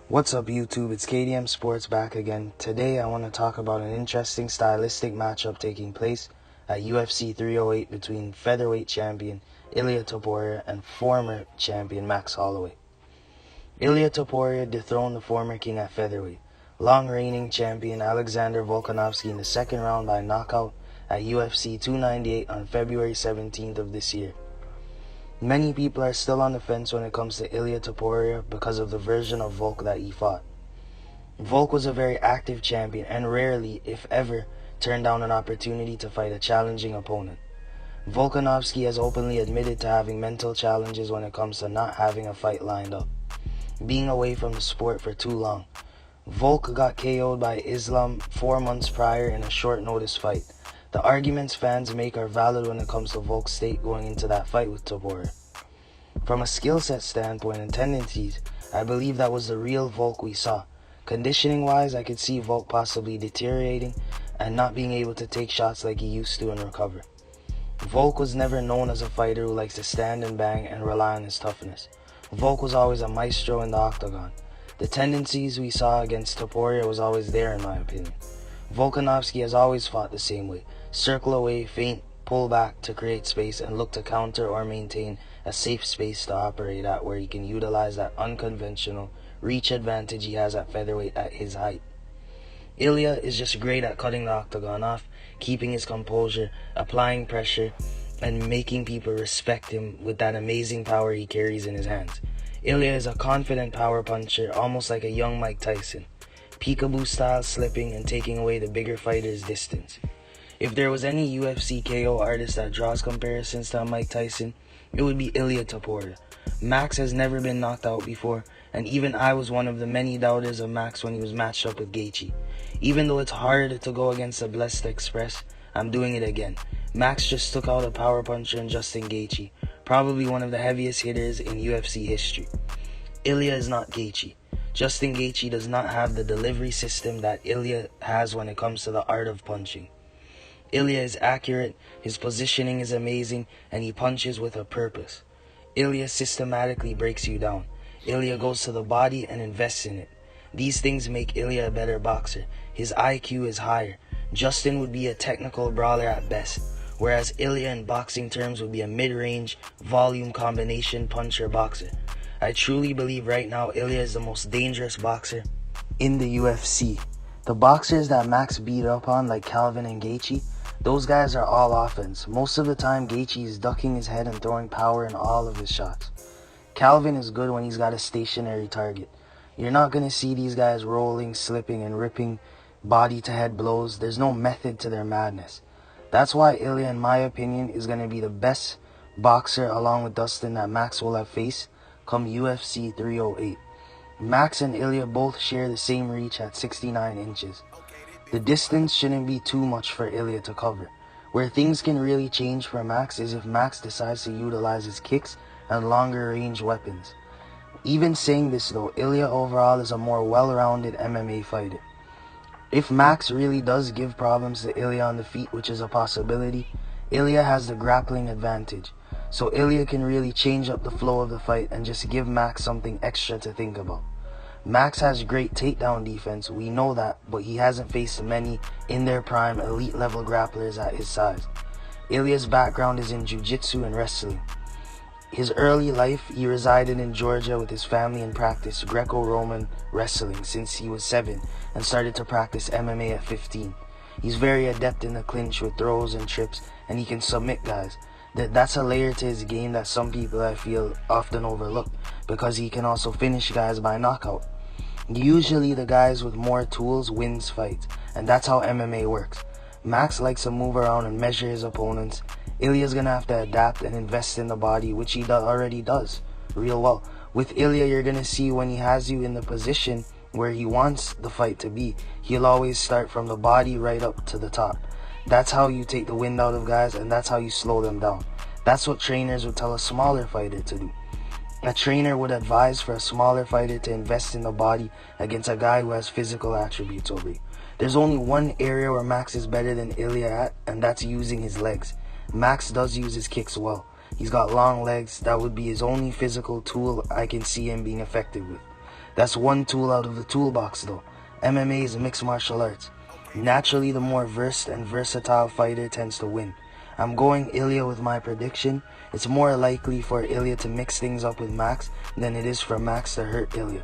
What's up YouTube, it's K.D.M Sports back again. Today I want to talk about an interesting stylistic matchup taking place at UFC 308 between featherweight champion Ilia Topuria and former champion Max Holloway. Ilia Topuria dethroned the former king at featherweight, long-reigning champion Alexander Volkanovski in the second round by knockout at UFC 298 on February 17th of this year. Many people are still on the fence when it comes to Ilia Topuria because of the version of Volk that he fought. Volk was a very active champion and rarely, if ever, turned down an opportunity to fight a challenging opponent. Volkanovski has openly admitted to having mental challenges when it comes to not having a fight lined up, being away from the sport for too long. Volk got KO'd by Islam 4 months prior in a short notice fight. The arguments fans make are valid when it comes to Volk's state going into that fight with Topuria. From a skill set standpoint and tendencies, I believe that was the real Volk we saw. Conditioning wise, I could see Volk possibly deteriorating and not being able to take shots like he used to and recover. Volk was never known as a fighter who likes to stand and bang and rely on his toughness. Volk was always a maestro in the octagon. The tendencies we saw against Topuria was always there in my opinion. Volkanovski has always fought the same way. Circle away, feint, pull back to create space, and look to counter or maintain a safe space to operate at where he can utilize that unconventional reach advantage he has at featherweight at his height. Ilia is just great at cutting the octagon off, keeping his composure, applying pressure, and making people respect him with that amazing power he carries in his hands. Ilia is a confident power puncher, almost like a young Mike Tyson. Peekaboo style slipping and taking away the bigger fighter's distance. If there was any UFC KO artist that draws comparisons to Mike Tyson, it would be Ilia Topuria. Max has never been knocked out before, and even I was one of the many doubters of Max when he was matched up with Gaethje. Even though it's hard to go against the Blessed Express, I'm doing it again. Max just took out a power puncher in Justin Gaethje, probably one of the heaviest hitters in UFC history. Ilia is not Gaethje. Justin Gaethje does not have the delivery system that Ilia has when it comes to the art of punching. Ilia is accurate, his positioning is amazing, and he punches with a purpose. Ilia systematically breaks you down. Ilia goes to the body and invests in it. These things make Ilia a better boxer. His IQ is higher. Justin would be a technical brawler at best, whereas Ilia in boxing terms would be a mid-range, volume combination puncher boxer. I truly believe right now Ilia is the most dangerous boxer in the UFC. The boxers that Max beat up on, like Calvin and Gaethje, those guys are all offense. Most of the time Gaethje is ducking his head and throwing power in all of his shots. Calvin is good when he's got a stationary target. You're not going to see these guys rolling, slipping, and ripping body to head blows. There's no method to their madness. That's why Ilia, in my opinion, is going to be the best boxer along with Dustin that Max will have faced come UFC 308. Max and Ilia both share the same reach at 69 inches. The distance shouldn't be too much for Ilia to cover. Where things can really change for Max is if Max decides to utilize his kicks and longer range weapons. Even saying this though, Ilia overall is a more well-rounded MMA fighter. If Max really does give problems to Ilia on the feet, which is a possibility, Ilia has the grappling advantage. So Ilia can really change up the flow of the fight and just give Max something extra to think about. Max has great takedown defense, we know that, but he hasn't faced many in their prime elite level grapplers at his size. Ilia's background is in jiu-jitsu and wrestling. His early life, he resided in Georgia with his family and practiced Greco-Roman wrestling since he was 7 and started to practice MMA at 15. He's very adept in the clinch with throws and trips, and he can submit guys. That's a layer to his game that some people I feel often overlook, because he can also finish guys by knockout. Usually the guys with more tools wins fights, and that's how MMA works. Max likes to move around and measure his opponents. Ilia's gonna have to adapt and invest in the body, which he already does real well. With Ilia, you're gonna see when he has you in the position where he wants the fight to be, he'll always start from the body right up to the top. That's how you take the wind out of guys, and that's how you slow them down. That's what trainers would tell a smaller fighter to do. A trainer would advise for a smaller fighter to invest in the body against a guy who has physical attributes over you. There's only one area where Max is better than Ilia at, and that's using his legs. Max does use his kicks well. He's got long legs. That would be his only physical tool I can see him being effective with. That's one tool out of the toolbox though. MMA is mixed martial arts. Naturally, the more versed and versatile fighter tends to win. I'm going Ilia with my prediction. It's more likely for Ilia to mix things up with Max than it is for Max to hurt Ilia.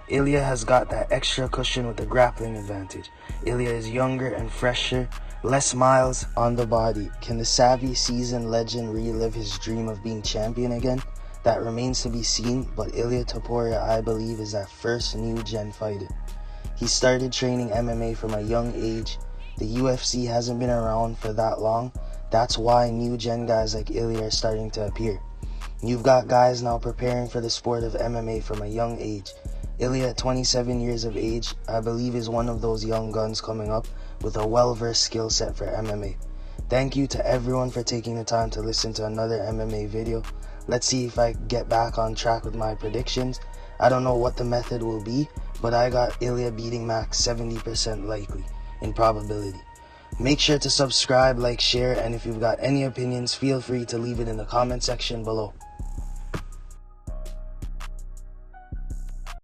Ilia has got that extra cushion with the grappling advantage. Ilia is younger and fresher, less miles on the body. Can the savvy seasoned legend relive his dream of being champion again? That remains to be seen, but Ilia Topuria, I believe, is that first new-gen fighter. He started training MMA from a young age. The UFC hasn't been around for that long. That's why new-gen guys like Ilia are starting to appear. You've got guys now preparing for the sport of MMA from a young age. Ilia, at 27 years of age, I believe is one of those young guns coming up with a well-versed skill set for MMA. Thank you to everyone for taking the time to listen to another MMA video. Let's see if I get back on track with my predictions. I don't know what the method will be, but I got Ilia beating Max 70% likely in probability. Make sure to subscribe, like, share, and if you've got any opinions, feel free to leave it in the comment section below.